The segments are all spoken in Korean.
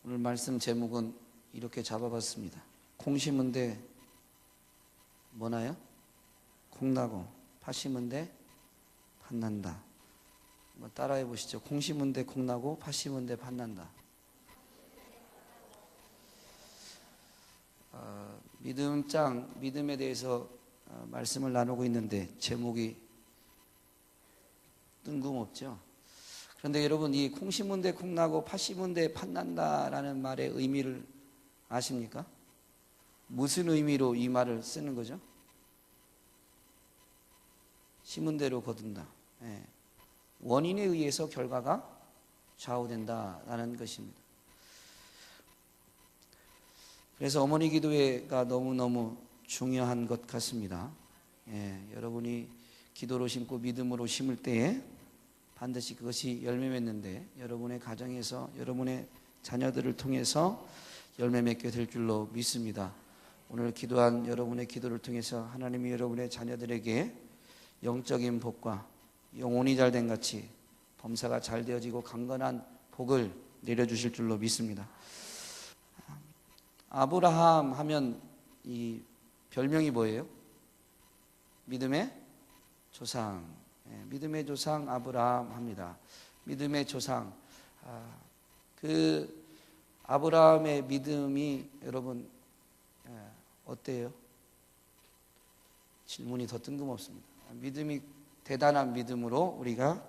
오늘 말씀 제목은 이렇게 잡아봤습니다. 콩 심은데 뭐나요? 콩나고, 팥 심은데 팥난다. 한번 따라해 보시죠. 콩 심은데 콩나고, 팥 심은데 팥난다. 믿음에 대해서 말씀을 나누고 있는데 제목이 뜬금없죠. 그런데 여러분, 이 콩 심은데 콩나고 팥 심은데 팥난다라는 말의 의미를 아십니까? 무슨 의미로 이 말을 쓰는 거죠? 심은 대로 거둔다. 원인에 의해서 결과가 좌우된다라는 것입니다. 그래서 어머니 기도회가 너무너무 중요한 것 같습니다. 여러분이 기도로 심고 믿음으로 심을 때에 반드시 그것이 열매 맺는데, 여러분의 가정에서 여러분의 자녀들을 통해서 열매 맺게 될 줄로 믿습니다. 오늘 기도한 여러분의 기도를 통해서 하나님이 여러분의 자녀들에게 영적인 복과 영혼이 잘된 같이 범사가 잘 되어지고 강건한 복을 내려주실 줄로 믿습니다. 아브라함 하면 이 별명이 뭐예요? 믿음의 조상. 믿음의 조상 아브라함 합니다. 믿음의 조상. 그 아브라함의 믿음이 여러분 어때요? 질문이 더 뜬금없습니다. 믿음이 대단한 믿음으로 우리가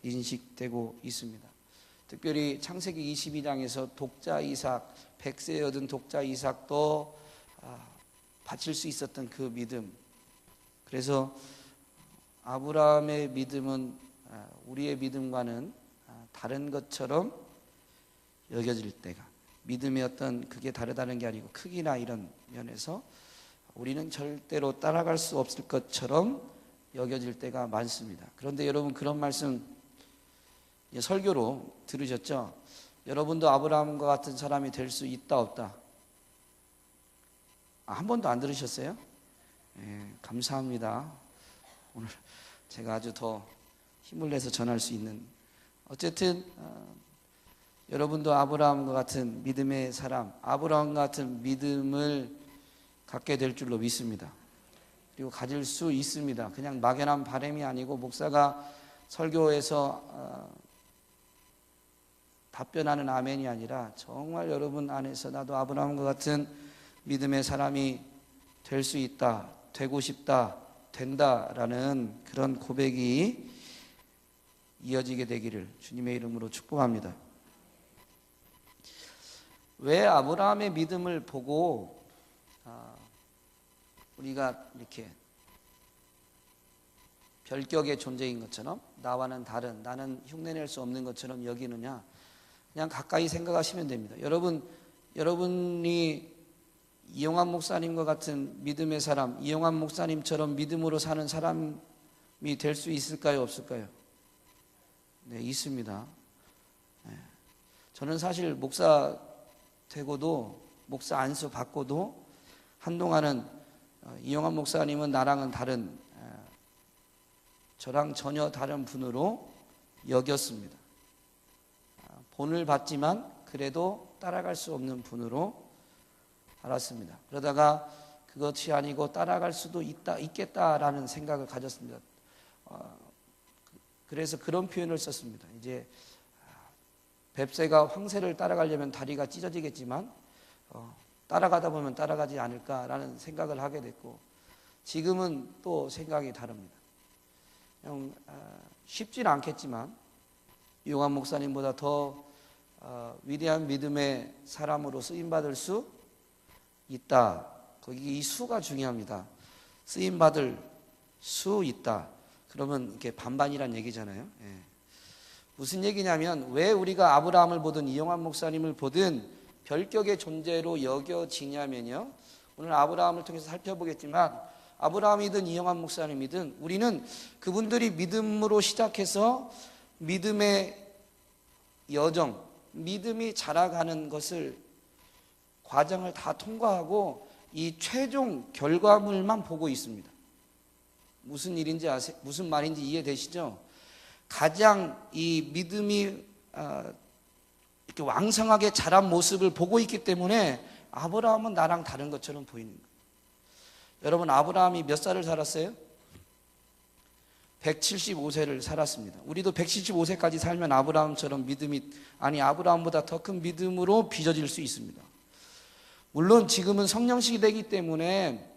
인식되고 있습니다. 특별히 창세기 22장에서 독자 이삭, 100세에 얻은 독자 이삭도 바칠 수 있었던 그 믿음. 그래서 아브라함의 믿음은 우리의 믿음과는 다른 것처럼 여겨질 때가, 믿음의 어떤 그게 다르다는 게 아니고 크기나 이런 면에서 우리는 절대로 따라갈 수 없을 것처럼 여겨질 때가 많습니다. 그런데 여러분, 그런 말씀 설교로 들으셨죠? 여러분도 아브라함과 같은 사람이 될 수 있다 없다? 한 번도 안 들으셨어요? 감사합니다. 오늘 제가 아주 더 힘을 내서 전할 수 있는, 어쨌든 여러분도 아브라함과 같은 믿음의 사람, 아브라함과 같은 믿음을 갖게 될 줄로 믿습니다. 그리고 가질 수 있습니다. 그냥 막연한 바람이 아니고 목사가 설교에서 답변하는 아멘이 아니라 정말 여러분 안에서 나도 아브라함과 같은 믿음의 사람이 될 수 있다, 되고 싶다, 된다라는 그런 고백이 이어지게 되기를 주님의 이름으로 축복합니다. 왜 아브라함의 믿음을 보고 우리가 이렇게 별격의 존재인 것처럼, 나와는 다른, 나는 흉내낼 수 없는 것처럼 여기느냐? 그냥 가까이 생각하시면 됩니다. 여러분이 이용환 목사님과 같은 믿음의 사람, 이용환 목사님처럼 믿음으로 사는 사람이 될 수 있을까요? 없을까요? 네, 있습니다. 저는 사실 목사 되고도, 목사 안수 받고도 한동안은 이용환 목사님은 나랑은 다른, 저랑 전혀 다른 분으로 여겼습니다. 본을 받지만 그래도 따라갈 수 없는 분으로 알았습니다. 그러다가 그것이 아니고 따라갈 수도 있겠다라는 생각을 가졌습니다. 그래서 그런 표현을 썼습니다. 이제 뱁새가 황새를 따라가려면 다리가 찢어지겠지만 따라가다 보면 따라가지 않을까라는 생각을 하게 됐고, 지금은 또 생각이 다릅니다. 쉽지는 않겠지만 이용환 목사님보다 더 위대한 믿음의 사람으로 쓰임받을 수 있다. 거기 이 수가 중요합니다. 쓰임받을 수 있다. 그러면 이렇게 반반이란 얘기잖아요. 무슨 얘기냐면, 왜 우리가 아브라함을 보든 이용환 목사님을 보든 별격의 존재로 여겨지냐면요, 오늘 아브라함을 통해서 살펴보겠지만 아브라함이든 이용환 목사님이든 우리는 그분들이 믿음으로 시작해서 믿음의 여정, 믿음이 자라가는 것을, 과정을 다 통과하고 이 최종 결과물만 보고 있습니다. 무슨 일인지 아세요? 무슨 말인지 이해되시죠? 가장 이 믿음이 이렇게 왕성하게 자란 모습을 보고 있기 때문에 아브라함은 나랑 다른 것처럼 보이는 거예요. 여러분, 아브라함이 몇 살을 살았어요? 175세를 살았습니다. 우리도 175세까지 살면 아브라함처럼 아브라함보다 더 큰 믿음으로 빚어질 수 있습니다. 물론 지금은 성령 시대이기 때문에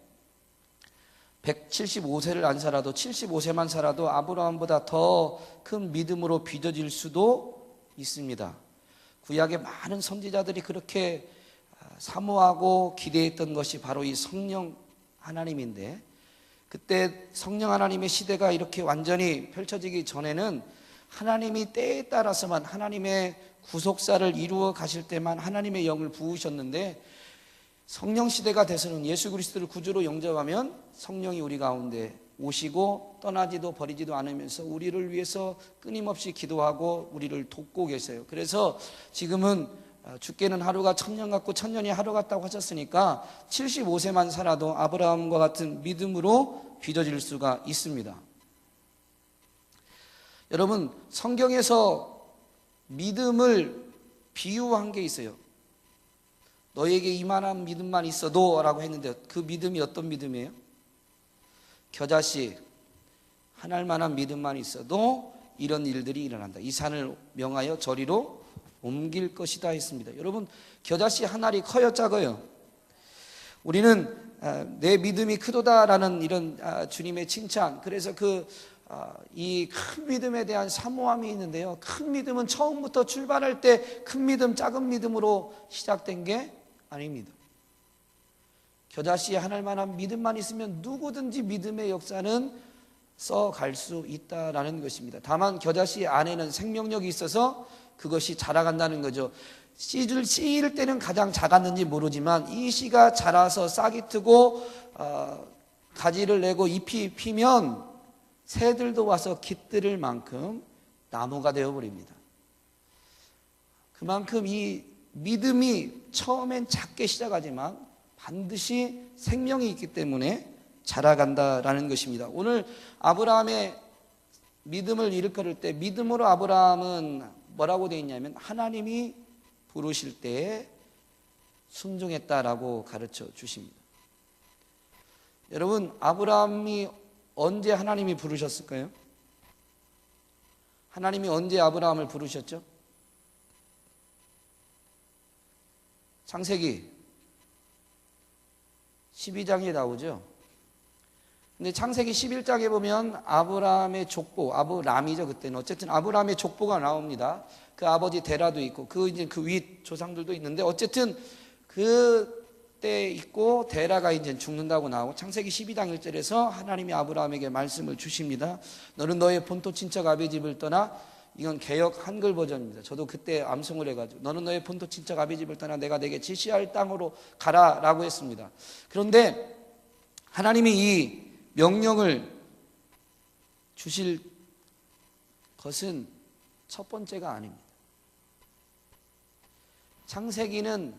175세를 안 살아도 75세만 살아도 아브라함보다 더 큰 믿음으로 빚어질 수도 있습니다. 구약의 많은 선지자들이 그렇게 사모하고 기대했던 것이 바로 이 성령 하나님인데, 그때 성령 하나님의 시대가 이렇게 완전히 펼쳐지기 전에는 하나님이 때에 따라서만 하나님의 구속사를 이루어 가실 때만 하나님의 영을 부으셨는데, 성령 시대가 돼서는 예수 그리스도를 구주로 영접하면 성령이 우리 가운데 오시고 떠나지도 버리지도 않으면서 우리를 위해서 끊임없이 기도하고 우리를 돕고 계세요. 그래서 지금은 주께는 하루가 천년 같고 천년이 하루 같다고 하셨으니까 75세만 살아도 아브라함과 같은 믿음으로 빚어질 수가 있습니다. 여러분, 성경에서 믿음을 비유한 게 있어요. 너에게 이만한 믿음만 있어도 라고 했는데, 그 믿음이 어떤 믿음이에요? 겨자씨 하나일 만한 믿음만 있어도 이런 일들이 일어난다. 이 산을 명하여 저리로 옮길 것이다 했습니다. 여러분, 겨자씨 한 알이 커요, 작아요? 우리는 내 믿음이 크도다라는 이런 주님의 칭찬, 그래서 이 큰 믿음에 대한 사모함이 있는데요, 큰 믿음은 처음부터 출발할 때 큰 믿음, 작은 믿음으로 시작된 게 아닙니다. 겨자씨 하나일 만한 믿음만 있으면 누구든지 믿음의 역사는 써갈 수 있다라는 것입니다. 다만 겨자씨 안에는 생명력이 있어서 그것이 자라간다는 거죠. 씨를 씨일 때는 가장 작았는지 모르지만 이 씨가 자라서 싹이 트고 가지를 내고 잎이 피면 새들도 와서 깃들을 만큼 나무가 되어버립니다. 그만큼 이 믿음이 처음엔 작게 시작하지만 반드시 생명이 있기 때문에 자라간다라는 것입니다. 오늘 아브라함의 믿음을 일컬을 때 믿음으로 아브라함은 뭐라고 되어 있냐면 하나님이 부르실 때에 순종했다라고 가르쳐 주십니다. 여러분, 아브라함이 언제 하나님이 부르셨을까요? 하나님이 언제 아브라함을 부르셨죠? 창세기 12장에 나오죠. 근데 창세기 11장에 보면 아브라함의 족보, 아브람이죠 그때는. 어쨌든 아브라함의 족보가 나옵니다. 그 아버지 데라도 있고 그 윗 조상들도 있는데, 어쨌든 그때 있고 데라가 이제 죽는다고 나오고, 창세기 12장 1절에서 하나님이 아브라함에게 말씀을 주십니다. 너는 너의 본토 친척 아비 집을 떠나, 이건 개역 한글 버전입니다. 저도 그때 암송을 해가지고, 너는 너의 본토 친척 아비 집을 떠나 내가 내게 지시할 땅으로 가라라고 했습니다. 그런데 하나님이 이 명령을 주실 것은 첫 번째가 아닙니다. 창세기는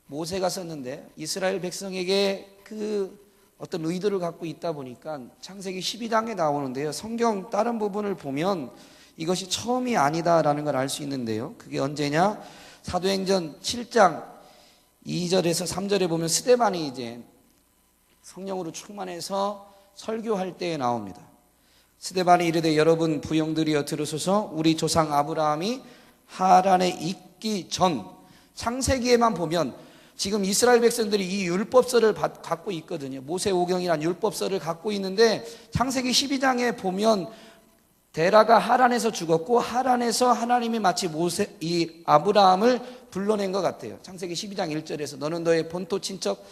모세가 썼는데 이스라엘 백성에게 그 어떤 의도를 갖고 있다 보니까 창세기 12장에 나오는데요, 성경 다른 부분을 보면 이것이 처음이 아니다라는 걸 알 수 있는데요, 그게 언제냐? 사도행전 7장 2절에서 3절에 보면 스데반이 이제 성령으로 충만해서 설교할 때에 나옵니다. 스데반이 이르되 여러분 부형들이여 들으소서. 우리 조상 아브라함이 하란에 있기 전, 창세기에만 보면 지금 이스라엘 백성들이 이 율법서를 갖고 있거든요. 모세오경이라는 율법서를 갖고 있는데, 창세기 12장에 보면 데라가 하란에서 죽었고 하란에서 하나님이 마치 이 아브라함을 불러낸 것 같아요. 창세기 12장 1절에서 너는 너의 본토 친척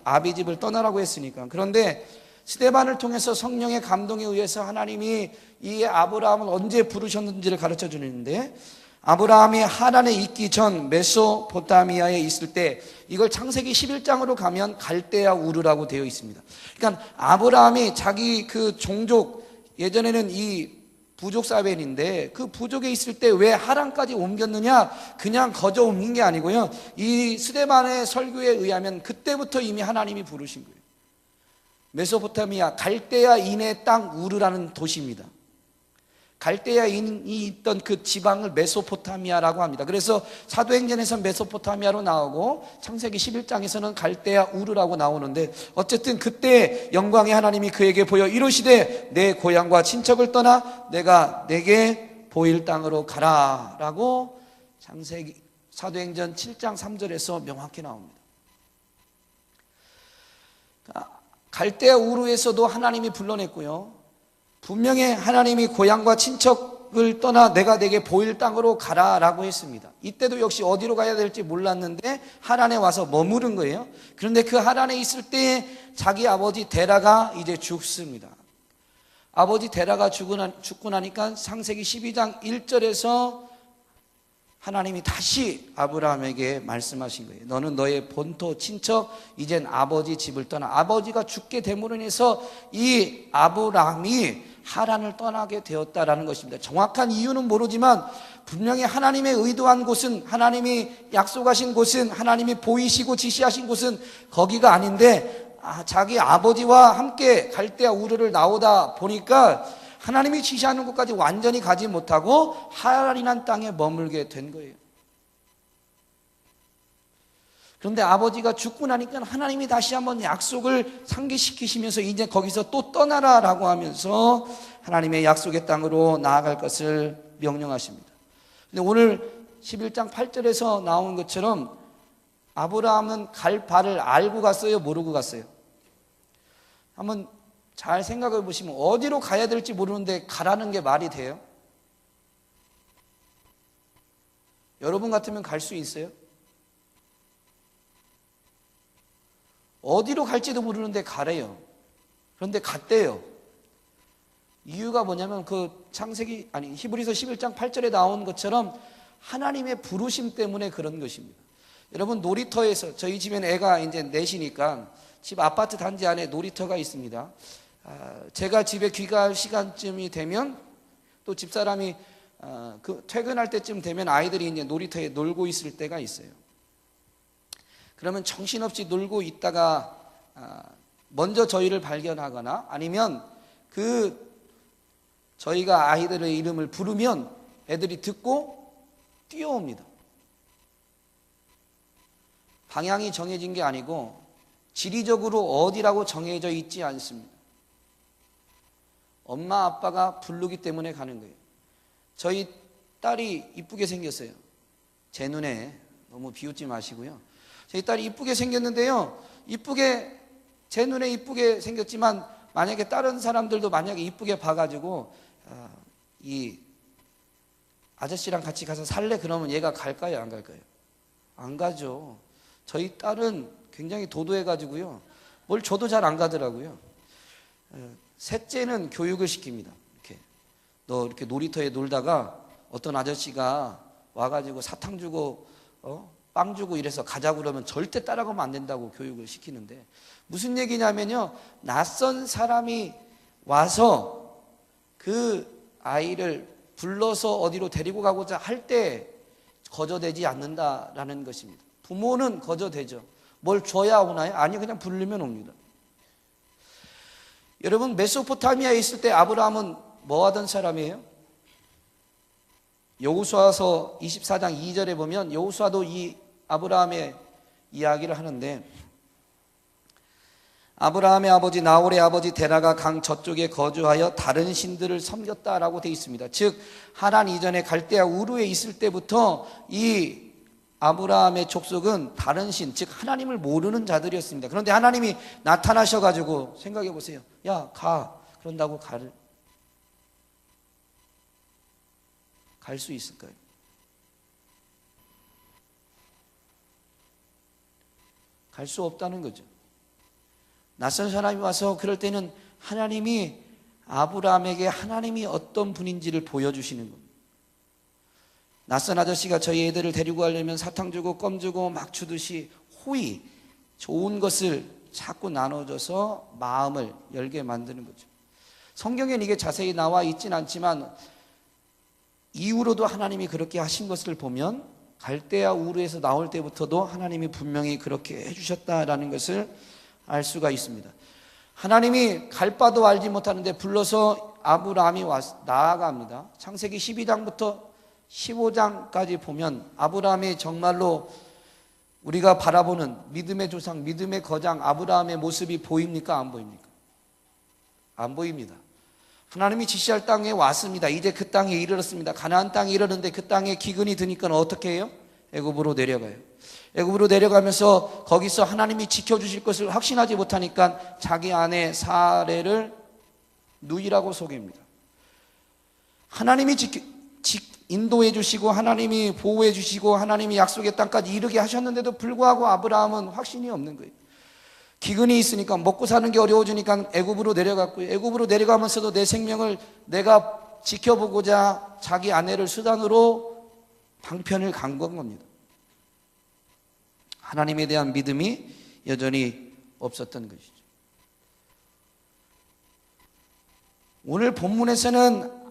아비 집을 떠나라고 했으니까. 그런데 스데반을 통해서 성령의 감동에 의해서 하나님이 이 아브라함을 언제 부르셨는지를 가르쳐 주는데, 아브라함이 하란에 있기 전 메소포타미아에 있을 때, 이걸 창세기 11장으로 가면 갈대아 우르라고 되어 있습니다. 그러니까 아브라함이 자기 그 종족, 예전에는 이 부족 사벨인데 그 부족에 있을 때 왜 하란까지 옮겼느냐? 그냥 거저 옮긴 게 아니고요, 이 스데반의 설교에 의하면 그때부터 이미 하나님이 부르신 거예요. 메소포타미아 갈대아 인의 땅 우르라는 도시입니다. 갈대아인이 있던 그 지방을 메소포타미아라고 합니다. 그래서 사도행전에서 메소포타미아로 나오고 창세기 11장에서는 갈대아 우르라고 나오는데, 어쨌든 그때 영광의 하나님이 그에게 보여 이르시되 내 고향과 친척을 떠나 내가 내게 보일 땅으로 가라 라고 창세기 사도행전 7장 3절에서 명확히 나옵니다. 갈대아 우르에서도 하나님이 불러냈고요, 분명히 하나님이 고향과 친척을 떠나 내가 내게 보일 땅으로 가라라고 했습니다. 이때도 역시 어디로 가야 될지 몰랐는데 하란에 와서 머무른 거예요. 그런데 그 하란에 있을 때 자기 아버지 데라가 이제 죽습니다. 아버지 데라가 죽고 나니까 창세기 12장 1절에서 하나님이 다시 아브라함에게 말씀하신 거예요. 너는 너의 본토 친척 이젠 아버지 집을 떠나. 아버지가 죽게 됨으로 인해서 이 아브라함이 하란을 떠나게 되었다라는 것입니다. 정확한 이유는 모르지만 분명히 하나님의 의도한 곳은, 하나님이 약속하신 곳은, 하나님이 보이시고 지시하신 곳은 거기가 아닌데, 자기 아버지와 함께 갈대아 우르를 나오다 보니까 하나님이 지시하는 곳까지 완전히 가지 못하고 하란이란 땅에 머물게 된 거예요. 그런데 아버지가 죽고 나니까 하나님이 다시 한번 약속을 상기시키시면서 이제 거기서 또 떠나라라고 하면서 하나님의 약속의 땅으로 나아갈 것을 명령하십니다. 근데 오늘 11장 8절에서 나온 것처럼 아브라함은 갈 바를 알고 갔어요, 모르고 갔어요? 한번 잘 생각해 보시면 어디로 가야 될지 모르는데 가라는 게 말이 돼요? 여러분 같으면 갈 수 있어요? 어디로 갈지도 모르는데 가래요. 그런데 갔대요. 이유가 뭐냐면 히브리서 11장 8절에 나온 것처럼 하나님의 부르심 때문에 그런 것입니다. 여러분, 놀이터에서, 저희 집엔 애가 이제 넷이니까 집 아파트 단지 안에 놀이터가 있습니다. 제가 집에 귀가할 시간쯤이 되면 또 집사람이 퇴근할 때쯤 되면 아이들이 이제 놀이터에 놀고 있을 때가 있어요. 그러면 정신없이 놀고 있다가 먼저 저희를 발견하거나 아니면 저희가 아이들의 이름을 부르면 애들이 듣고 뛰어옵니다. 방향이 정해진 게 아니고 지리적으로 어디라고 정해져 있지 않습니다. 엄마 아빠가 부르기 때문에 가는 거예요. 저희 딸이 이쁘게 생겼어요. 제 눈에 너무 비웃지 마시고요. 저희 딸이 이쁘게 생겼는데요, 제 눈에 이쁘게 생겼지만 만약에 다른 사람들도 만약에 이쁘게 봐가지고 이 아저씨랑 같이 가서 살래? 그러면 얘가 갈까요, 안 갈까요? 안 가죠. 저희 딸은 굉장히 도도해가지고요, 뭘 줘도 잘 안 가더라고요. 셋째는 교육을 시킵니다. 너 이렇게 놀이터에 놀다가 어떤 아저씨가 와가지고 사탕 주고 빵 주고 이래서 가자고 그러면 절대 따라가면 안 된다고 교육을 시키는데, 무슨 얘기냐면요, 낯선 사람이 와서 그 아이를 불러서 어디로 데리고 가고자 할 때 거저되지 않는다라는 것입니다. 부모는 거저되죠. 뭘 줘야 오나요? 아니, 그냥 부르면 옵니다. 여러분, 메소포타미아에 있을 때 아브라함은 뭐 하던 사람이에요? 여호수아서 24장 2절에 보면 여호수아도 이 아브라함의 이야기를 하는데, 아브라함의 아버지 나홀의 아버지 데라가 강 저쪽에 거주하여 다른 신들을 섬겼다라고 되어 있습니다. 즉 하란 이전에 갈대아 우르에 있을 때부터 이 아브라함의 족속은 다른 신, 즉 하나님을 모르는 자들이었습니다. 그런데 하나님이 나타나셔가지고, 생각해 보세요. 야, 가. 그런다고 갈 수 있을까요? 갈 수 없다는 거죠. 낯선 사람이 와서 그럴 때는 하나님이 아브라함에게 하나님이 어떤 분인지를 보여주시는 겁니다. 낯선 아저씨가 저희 애들을 데리고 가려면 사탕 주고 껌 주고 막 주듯이 호의, 좋은 것을 자꾸 나눠줘서 마음을 열게 만드는 거죠. 성경에는 이게 자세히 나와 있진 않지만 이후로도 하나님이 그렇게 하신 것을 보면 갈대아 우르에서 나올 때부터도 하나님이 분명히 그렇게 해주셨다라는 것을 알 수가 있습니다. 하나님이 갈 바도 알지 못하는데 불러서 아브라함이 나아갑니다. 창세기 12장부터 15장까지 보면 아브라함이 정말로 우리가 바라보는 믿음의 조상, 믿음의 거장 아브라함의 모습이 보입니까? 안 보입니까? 안 보입니다. 하나님이 지시할 땅에 왔습니다. 이제 그 땅에 이르렀습니다. 가나안 땅에 이르렀는데 그 땅에 기근이 드니까 어떻게 해요? 애굽으로 내려가요. 애굽으로 내려가면서 거기서 하나님이 지켜주실 것을 확신하지 못하니까 자기 아내 사레를 누이라고 속입니다. 하나님이 인도해 주시고 하나님이 보호해 주시고 하나님이 약속의 땅까지 이르게 하셨는데도 불구하고 아브라함은 확신이 없는 거예요. 기근이 있으니까 먹고 사는 게 어려워지니까 애굽으로 내려갔고요. 애굽으로 내려가면서도 내 생명을 내가 지켜보고자 자기 아내를 수단으로 방편을 간 겁니다. 하나님에 대한 믿음이 여전히 없었던 것이죠. 오늘 본문에서는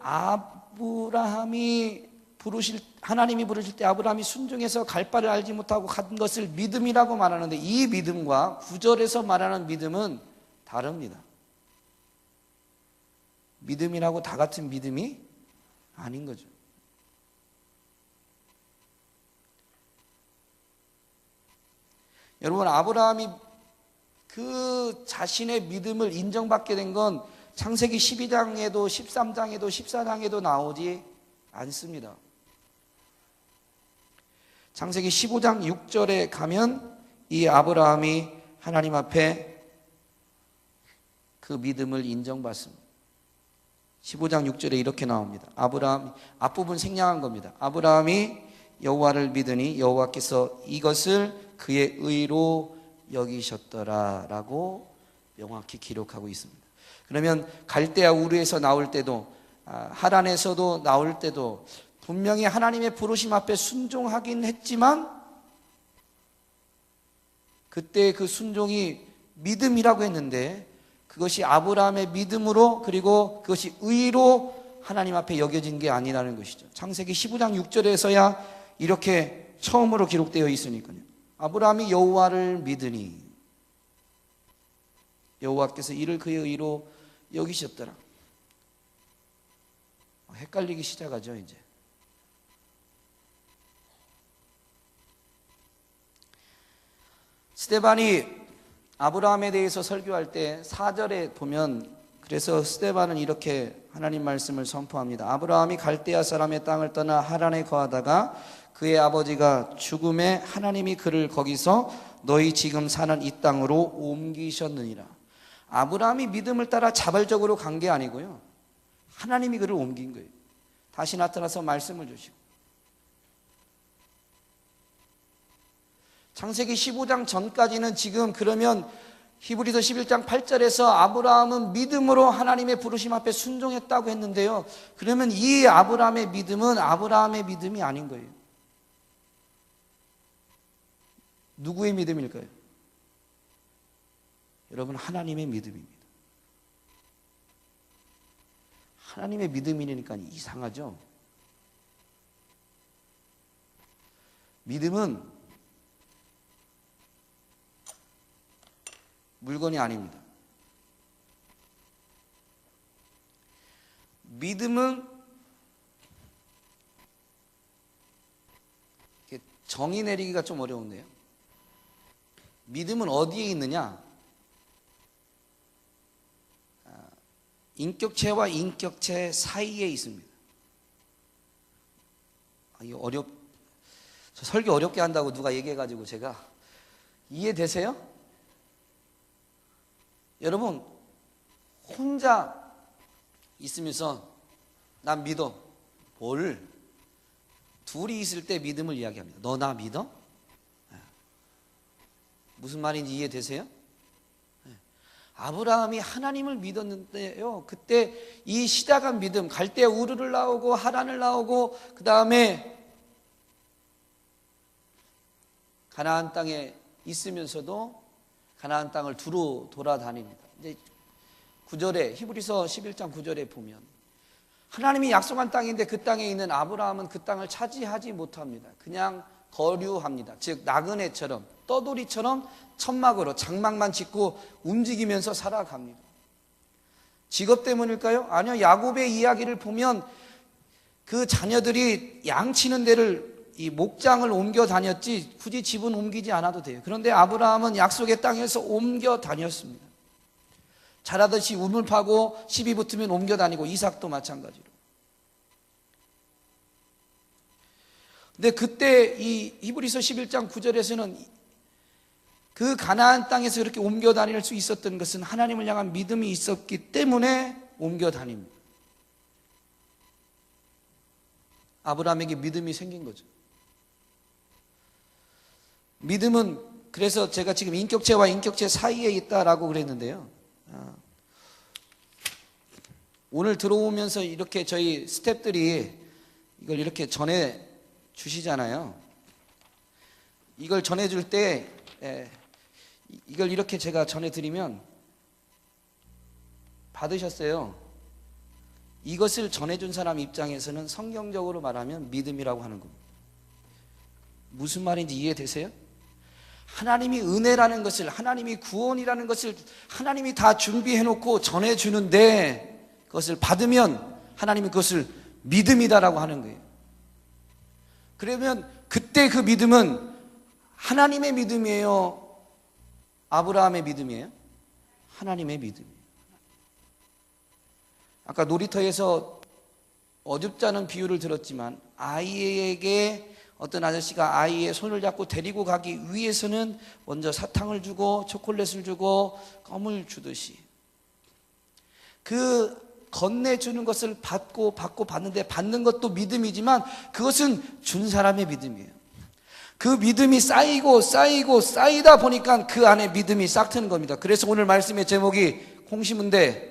하나님이 부르실 때 아브라함이 순종해서 갈 바를 알지 못하고 간 것을 믿음이라고 말하는데 이 믿음과 9절에서 말하는 믿음은 다릅니다. 믿음이라고 다 같은 믿음이 아닌 거죠. 여러분, 아브라함이 그 자신의 믿음을 인정받게 된 건 창세기 12장에도 13장에도 14장에도 나오지 않습니다. 창세기 15장 6절에 가면 이 아브라함이 하나님 앞에 그 믿음을 인정받습니다. 15장 6절에 이렇게 나옵니다. 아브라함, 앞부분 생략한 겁니다. 아브라함이 여호와를 믿으니 여호와께서 이것을 그의 의로 여기셨더라 라고 명확히 기록하고 있습니다. 그러면 갈대아 우르에서 나올 때도 하란에서도 나올 때도 분명히 하나님의 부르심 앞에 순종하긴 했지만 그때 그 순종이 믿음이라고 했는데 그것이 아브라함의 믿음으로 그리고 그것이 의로 하나님 앞에 여겨진 게 아니라는 것이죠. 창세기 15장 6절에서야 이렇게 처음으로 기록되어 있으니까요. 아브라함이 여호와를 믿으니 여호와께서 이를 그의 의로 여기셨더라. 헷갈리기 시작하죠. 이제 스데반이 아브라함에 대해서 설교할 때 4절에 보면 그래서 스데반은 이렇게 하나님 말씀을 선포합니다. 아브라함이 갈대아 사람의 땅을 떠나 하란에 거하다가 그의 아버지가 죽음에 하나님이 그를 거기서 너희 지금 사는 이 땅으로 옮기셨느니라. 아브라함이 믿음을 따라 자발적으로 간 게 아니고요. 하나님이 그를 옮긴 거예요. 다시 나타나서 말씀을 주시고. 창세기 15장 전까지는 지금 그러면 히브리서 11장 8절에서 아브라함은 믿음으로 하나님의 부르심 앞에 순종했다고 했는데요. 그러면 이 아브라함의 믿음은 아브라함의 믿음이 아닌 거예요. 누구의 믿음일까요? 여러분, 하나님의 믿음입니다. 하나님의 믿음이니까 이상하죠? 믿음은 물건이 아닙니다. 믿음은 정의 내리기가 좀 어려운데요. 믿음은 어디에 있느냐? 인격체와 인격체 사이에 있습니다. 이거 저 설교 어렵게 한다고 누가 얘기해가지고 제가 이해되세요? 여러분, 혼자 있으면서 난 믿어. 뭘? 둘이 있을 때 믿음을 이야기합니다. 너 나 믿어? 무슨 말인지 이해되세요? 아브라함이 하나님을 믿었는데요. 그때 이 시작한 믿음, 갈대아 우르를 나오고 하란을 나오고 그 다음에 가나안 땅에 있으면서도 가나안 땅을 두루 돌아다닙니다. 이제 9절에 히브리서 11장 9절에 보면 하나님이 약속한 땅인데 그 땅에 있는 아브라함은 그 땅을 차지하지 못합니다. 그냥 거류합니다. 즉 나그네처럼 떠돌이처럼 천막으로 장막만 짓고 움직이면서 살아갑니다. 직업 때문일까요? 아니요. 야곱의 이야기를 보면 그 자녀들이 양치는 데를 이 목장을 옮겨 다녔지 굳이 집은 옮기지 않아도 돼요. 그런데 아브라함은 약속의 땅에서 옮겨 다녔습니다. 자라듯이 우물 파고 시비 붙으면 옮겨 다니고, 이삭도 마찬가지로. 근데 그때 이 히브리서 11장 9절에서는 그 가나안 땅에서 그렇게 옮겨 다닐 수 있었던 것은 하나님을 향한 믿음이 있었기 때문에 옮겨 다닙니다. 아브라함에게 믿음이 생긴 거죠. 믿음은, 그래서 제가 지금 인격체와 인격체 사이에 있다라고 그랬는데요. 오늘 들어오면서 이렇게 저희 스태프들이 이걸 이렇게 전해 주시잖아요. 이걸 전해줄 때 이걸 이렇게 제가 전해드리면 받으셨어요. 이것을 전해준 사람 입장에서는 성경적으로 말하면 믿음이라고 하는 겁니다. 무슨 말인지 이해되세요? 하나님이 은혜라는 것을, 하나님이 구원이라는 것을 하나님이 다 준비해놓고 전해주는데 그것을 받으면 하나님이 그것을 믿음이다라고 하는 거예요. 그러면 그때 그 믿음은 하나님의 믿음이에요? 아브라함의 믿음이에요? 하나님의 믿음이에요. 아까 놀이터에서 어줍지 않은 비유를 들었지만, 아이에게 어떤 아저씨가 아이의 손을 잡고 데리고 가기 위해서는 먼저 사탕을 주고 초콜릿을 주고 껌을 주듯이 그 건네주는 것을 받고 받는데, 받는 것도 믿음이지만 그것은 준 사람의 믿음이에요. 그 믿음이 쌓이다 보니까 그 안에 믿음이 싹 트는 겁니다. 그래서 오늘 말씀의 제목이 콩 심은 데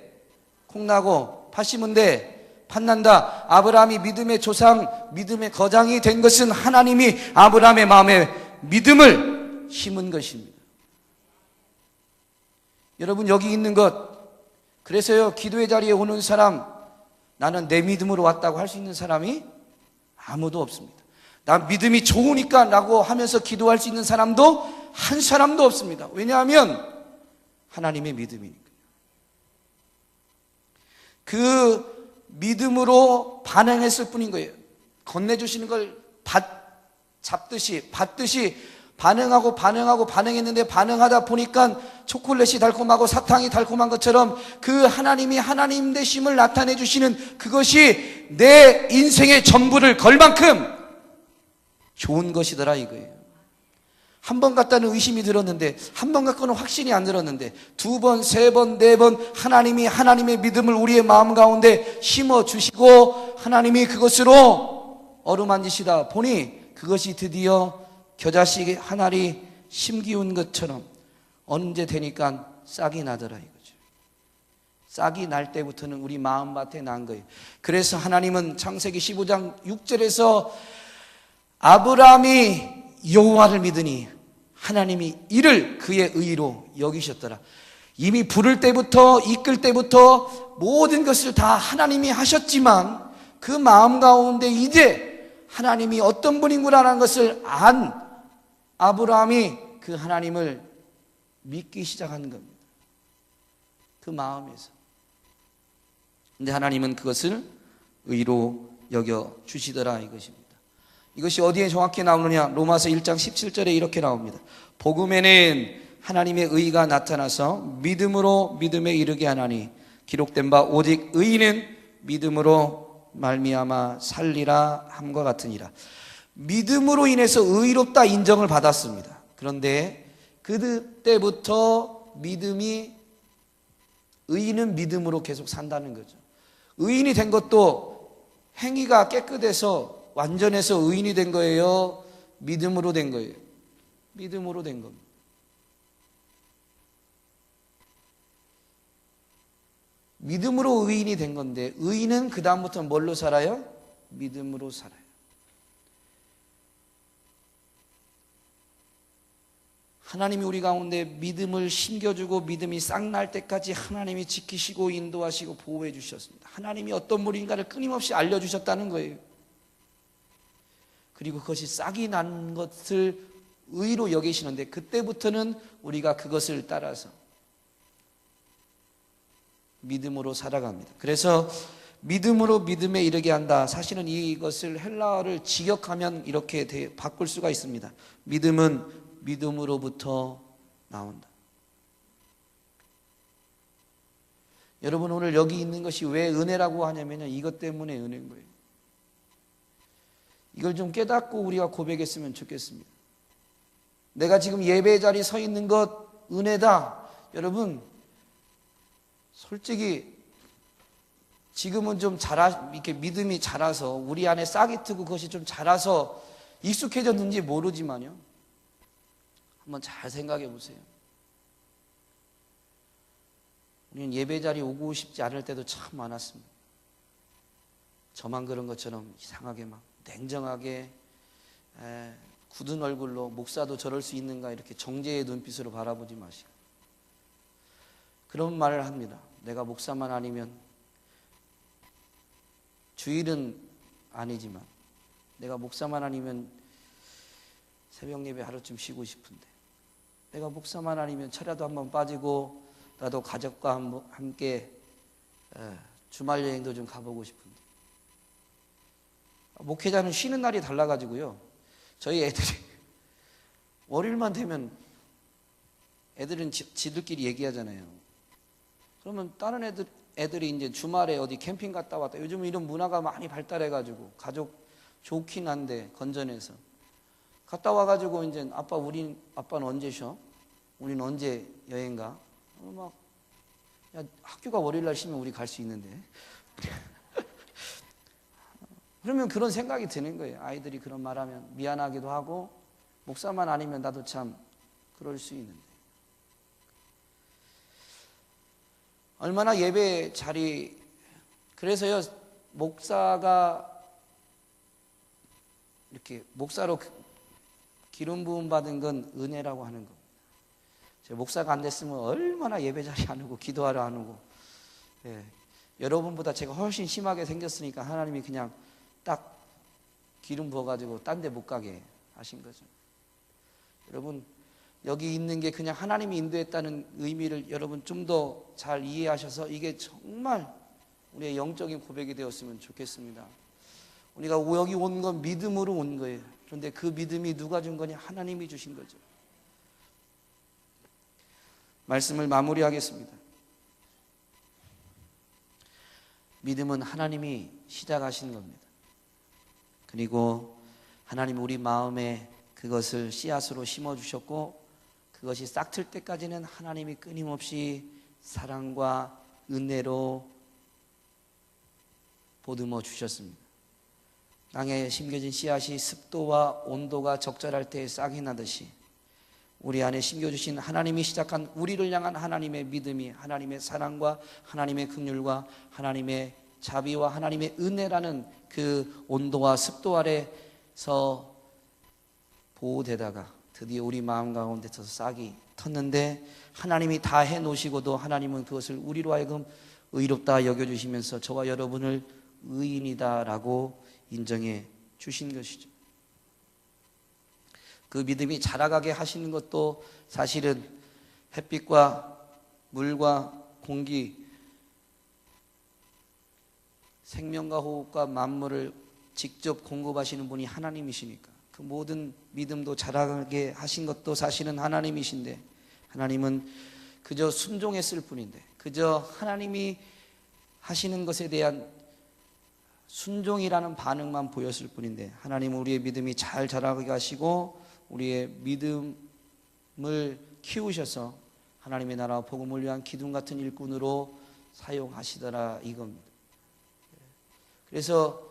콩 나고 팥 심은 데 팥 난다. 아브라함이 믿음의 조상, 믿음의 거장이 된 것은 하나님이 아브라함의 마음에 믿음을 심은 것입니다. 여러분, 여기 있는 것, 그래서요, 기도의 자리에 오는 사람, 나는 내 믿음으로 왔다고 할 수 있는 사람이 아무도 없습니다. 난 믿음이 좋으니까 라고 하면서 기도할 수 있는 사람도 한 사람도 없습니다. 왜냐하면 하나님의 믿음이니까. 그 믿음으로 반응했을 뿐인 거예요. 건네주시는 걸 받듯이 반응했는데, 반응하다 보니까 초콜릿이 달콤하고 사탕이 달콤한 것처럼 그 하나님이 하나님 되심을 나타내 주시는 그것이 내 인생의 전부를 걸 만큼 좋은 것이더라 이거예요. 한 번 갖다는 의심이 들었는데, 한 번 갖고는 확신이 안 들었는데, 두 번, 세 번, 네 번 하나님이 하나님의 믿음을 우리의 마음 가운데 심어주시고 하나님이 그것으로 어루만지시다 보니 그것이 드디어 겨자씨 하나리 심기운 것처럼 언제 되니까 싹이 나더라 이거죠. 싹이 날 때부터는 우리 마음밭에 난 거예요. 그래서 하나님은 창세기 15장 6절에서 아브라함이 여호와를 믿으니 하나님이 이를 그의 의로 여기셨더라. 이미 부를 때부터 이끌 때부터 모든 것을 다 하나님이 하셨지만 그 마음 가운데 이제 하나님이 어떤 분인구나라는 것을 안 아브라함이 그 하나님을 믿기 시작한 겁니다. 그 마음에서. 근데 하나님은 그것을 의로 여겨 주시더라 이것입니다. 이것이 어디에 정확히 나오느냐? 로마서 1장 17절에 이렇게 나옵니다. 복음에는 하나님의 의가 나타나서 믿음으로 믿음에 이르게 하나니 기록된 바 오직 의인은 믿음으로 말미암아 살리라 함과 같으니라. 믿음으로 인해서 의롭다 인정을 받았습니다. 그런데 그때부터 의인은 믿음으로 계속 산다는 거죠. 의인이 된 것도 행위가 깨끗해서 완전해서 의인이 된 거예요? 믿음으로 된 거예요? 믿음으로 된 겁니다. 믿음으로 의인이 된 건데, 의인은 그 다음부터 뭘로 살아요? 믿음으로 살아요. 하나님이 우리 가운데 믿음을 심겨주고 믿음이 싹 날 때까지 하나님이 지키시고 인도하시고 보호해 주셨습니다. 하나님이 어떤 분인가를 끊임없이 알려주셨다는 거예요. 그리고 그것이 싹이 난 것을 의로 여기시는데, 그때부터는 우리가 그것을 따라서 믿음으로 살아갑니다. 그래서 믿음으로 믿음에 이르게 한다. 사실은 이것을 헬라어를 직역하면 이렇게 바꿀 수가 있습니다. 믿음은 믿음으로부터 나온다. 여러분, 오늘 여기 있는 것이 왜 은혜라고 하냐면요, 이것 때문에 은혜인 거예요. 이걸 좀 깨닫고 우리가 고백했으면 좋겠습니다. 내가 지금 예배 자리에 서 있는 것 은혜다. 여러분, 솔직히 지금은 좀 이렇게 믿음이 자라서 우리 안에 싹이 트고 그것이 좀 자라서 익숙해졌는지 모르지만요, 한번 잘 생각해 보세요. 우리는 예배 자리에 오고 싶지 않을 때도 참 많았습니다. 저만 그런 것처럼 이상하게 막 냉정하게 굳은 얼굴로 목사도 저럴 수 있는가 이렇게 정죄의 눈빛으로 바라보지 마시고 그런 말을 합니다. 내가 목사만 아니면, 주일은 아니지만 내가 목사만 아니면 새벽 예배 하루쯤 쉬고 싶은데, 내가 목사만 아니면 철야도 한번 빠지고 나도 가족과 함께 주말 여행도 좀 가보고 싶은데. 목회자는 쉬는 날이 달라가지고요, 저희 애들이 월요일만 되면 애들은 지들끼리 얘기하잖아요. 그러면 다른 애들이 이제 주말에 어디 캠핑 갔다 왔다. 요즘은 이런 문화가 많이 발달해가지고 가족 좋긴 한데 건전해서 갔다 와가지고 이제 아빠는 언제 쉬어? 우리는 언제 여행 가? 막, 야, 학교가 월요일날 쉬면 우리 갈 수 있는데. 그러면 그런 생각이 드는 거예요. 아이들이 그런 말하면 미안하기도 하고, 목사만 아니면 나도 참 그럴 수 있는데. 얼마나 예배 자리, 그래서요, 목사가 이렇게 목사로 기름 부음 받은 건 은혜라고 하는 겁니다. 목사가 안 됐으면 얼마나 예배 자리 안 오고 기도하러 안 오고, 여러분보다 제가 훨씬 심하게 생겼으니까 하나님이 그냥 딱 기름 부어가지고 딴 데 못 가게 하신 거죠. 여러분, 여기 있는 게 그냥 하나님이 인도했다는 의미를 여러분 좀 더 잘 이해하셔서 이게 정말 우리의 영적인 고백이 되었으면 좋겠습니다. 우리가 여기 온 건 믿음으로 온 거예요. 그런데 그 믿음이 누가 준 거냐? 하나님이 주신 거죠. 말씀을 마무리하겠습니다. 믿음은 하나님이 시작하신 겁니다. 그리고 하나님 우리 마음에 그것을 씨앗으로 심어주셨고, 그것이 싹틀 때까지는 하나님이 끊임없이 사랑과 은혜로 보듬어 주셨습니다. 땅에 심겨진 씨앗이 습도와 온도가 적절할 때 싹이 나듯이 우리 안에 심겨주신 하나님이 시작한 우리를 향한 하나님의 믿음이, 하나님의 사랑과 하나님의 긍휼과 하나님의 자비와 하나님의 은혜라는 그 온도와 습도 아래서 보호되다가 드디어 우리 마음 가운데서 싹이 텄는데, 하나님이 다 해놓으시고도 하나님은 그것을 우리로 하여금 의롭다 여겨주시면서 저와 여러분을 의인이다라고 인정해 주신 것이죠. 그 믿음이 자라가게 하시는 것도 사실은 햇빛과 물과 공기, 생명과 호흡과 만물을 직접 공급하시는 분이 하나님이시니까 그 모든 믿음도 자라게 하신 것도 사실은 하나님이신데, 하나님은 그저 순종했을 뿐인데, 그저 하나님이 하시는 것에 대한 순종이라는 반응만 보였을 뿐인데, 하나님은 우리의 믿음이 잘 자라게 하시고 우리의 믿음을 키우셔서 하나님의 나라와 복음을 위한 기둥 같은 일꾼으로 사용하시더라 이겁니다. 그래서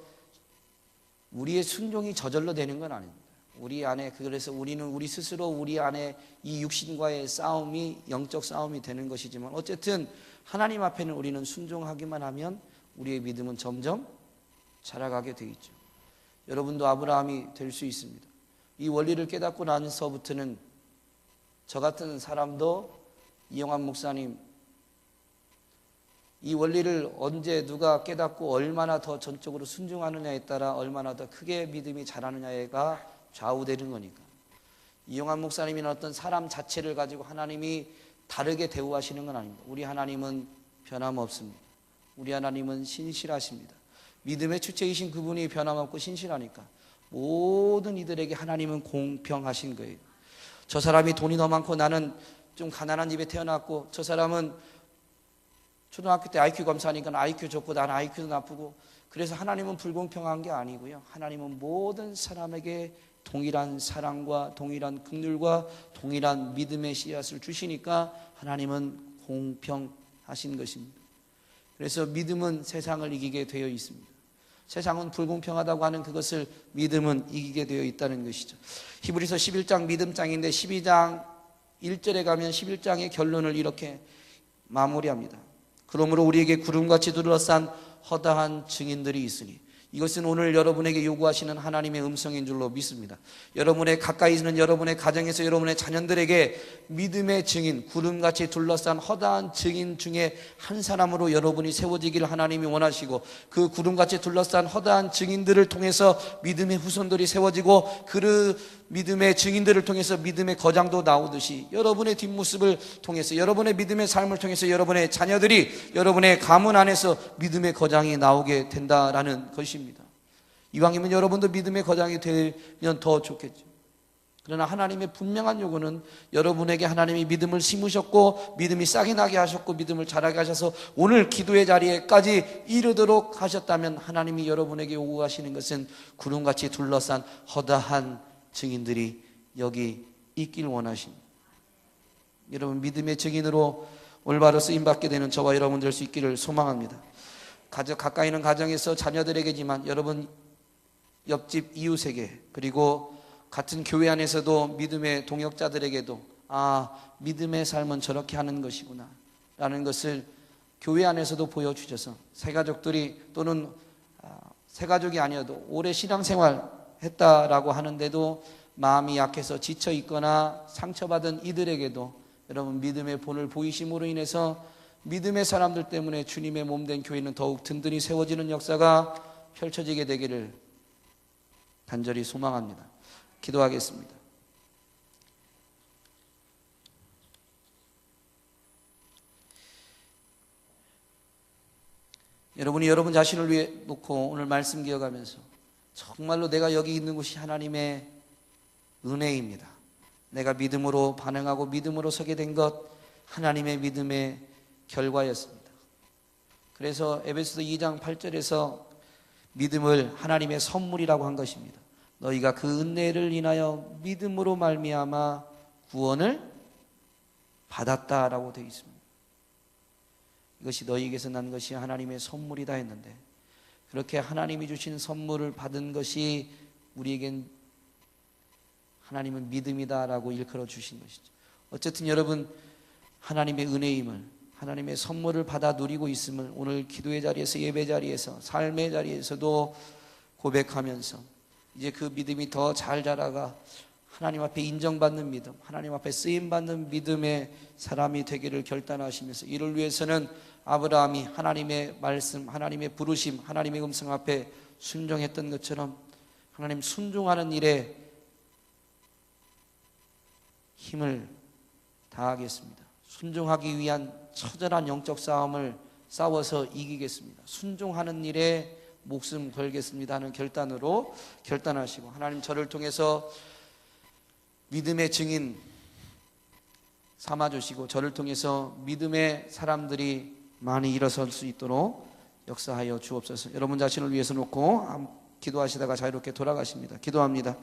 우리의 순종이 저절로 되는 건 아닙니다. 우리 안에, 그래서 우리는 우리 스스로 우리 안에 이 육신과의 싸움이 영적 싸움이 되는 것이지만, 어쨌든 하나님 앞에는 우리는 순종하기만 하면 우리의 믿음은 점점 자라가게 돼 있죠. 여러분도 아브라함이 될 수 있습니다. 이 원리를 깨닫고 나서부터는 저 같은 사람도, 이영환 목사님, 이 원리를 언제 누가 깨닫고 얼마나 더 전적으로 순종하느냐에 따라 얼마나 더 크게 믿음이 자라느냐가 좌우되는 거니까. 이영환 목사님이나 어떤 사람 자체를 가지고 하나님이 다르게 대우하시는 건 아닙니다. 우리 하나님은 변함없습니다. 우리 하나님은 신실하십니다. 믿음의 주체이신 그분이 변함없고 신실하니까 모든 이들에게 하나님은 공평하신 거예요. 저 사람이 돈이 더 많고 나는 좀 가난한 집에 태어났고, 저 사람은 초등학교 때 IQ 검사하니까 IQ 좋고 나는 IQ도 나쁘고, 그래서 하나님은 불공평한 게 아니고요. 하나님은 모든 사람에게 동일한 사랑과 동일한 긍휼과 동일한 믿음의 씨앗을 주시니까 하나님은 공평하신 것입니다. 그래서 믿음은 세상을 이기게 되어 있습니다. 세상은 불공평하다고 하는 그것을 믿음은 이기게 되어 있다는 것이죠. 히브리서 11장 믿음장인데 12장 1절에 가면 11장의 결론을 이렇게 마무리합니다. 그러므로 우리에게 구름같이 둘러싼 허다한 증인들이 있으니, 이것은 오늘 여러분에게 요구하시는 하나님의 음성인 줄로 믿습니다. 여러분의 가까이 있는 여러분의 가정에서 여러분의 자녀들에게 믿음의 증인, 구름같이 둘러싼 허다한 증인 중에 한 사람으로 여러분이 세워지기를 하나님이 원하시고, 그 구름같이 둘러싼 허다한 증인들을 통해서 믿음의 후손들이 세워지고, 그 믿음의 증인들을 통해서 믿음의 거장도 나오듯이 여러분의 뒷모습을 통해서, 여러분의 믿음의 삶을 통해서 여러분의 자녀들이 여러분의 가문 안에서 믿음의 거장이 나오게 된다라는 것입니다. 이왕이면 여러분도 믿음의 거장이 되면 더 좋겠죠. 그러나 하나님의 분명한 요구는 여러분에게 하나님이 믿음을 심으셨고 믿음이 싹이 나게 하셨고 믿음을 자라게 하셔서 오늘 기도의 자리에까지 이르도록 하셨다면, 하나님이 여러분에게 요구하시는 것은 구름같이 둘러싼 허다한 증인들이 여기 있길 원하십니다. 여러분, 믿음의 증인으로 올바로 쓰임받게 되는 저와 여러분 될 수 있기를 소망합니다. 가까이 있는 가정에서 자녀들에게지만, 여러분 옆집 이웃에게, 그리고 같은 교회 안에서도 믿음의 동역자들에게도 믿음의 삶은 저렇게 하는 것이구나 라는 것을 교회 안에서도 보여주셔서, 새가족들이 또는 새가족이 아니어도 오래 신앙생활 했다라고 하는데도 마음이 약해서 지쳐 있거나 상처받은 이들에게도 여러분 믿음의 본을 보이심으로 인해서 믿음의 사람들 때문에 주님의 몸된 교회는 더욱 든든히 세워지는 역사가 펼쳐지게 되기를 간절히 소망합니다. 기도하겠습니다. 여러분이 여러분 자신을 위해 놓고 오늘 말씀 기억하면서, 정말로 내가 여기 있는 곳이 하나님의 은혜입니다. 내가 믿음으로 반응하고 믿음으로 서게 된 것, 하나님의 믿음의 결과였습니다. 그래서 에베소서 2장 8절에서 믿음을 하나님의 선물이라고 한 것입니다. 너희가 그 은혜를 인하여 믿음으로 말미암아 구원을 받았다라고 되어 있습니다. 이것이 너희에게서 난 것이 하나님의 선물이다 했는데, 그렇게 하나님이 주신 선물을 받은 것이 우리에겐 하나님은 믿음이다라고 일컬어 주신 것이죠. 어쨌든 여러분, 하나님의 은혜임을, 하나님의 선물을 받아 누리고 있음을 오늘 기도의 자리에서, 예배 자리에서, 삶의 자리에서도 고백하면서 이제 그 믿음이 더 잘 자라가 하나님 앞에 인정받는 믿음, 하나님 앞에 쓰임받는 믿음의 사람이 되기를 결단하시면서, 이를 위해서는 아브라함이 하나님의 말씀, 하나님의 부르심, 하나님의 음성 앞에 순종했던 것처럼 하나님 순종하는 일에 힘을 다하겠습니다. 순종하기 위한 처절한 영적 싸움을 싸워서 이기겠습니다. 순종하는 일에 목숨 걸겠습니다 하는 결단으로 결단하시고, 하나님 저를 통해서 믿음의 증인 삼아주시고 저를 통해서 믿음의 사람들이 많이 일어설 수 있도록 역사하여 주옵소서. 여러분 자신을 위해서 놓고 기도하시다가 자유롭게 돌아가십니다. 기도합니다.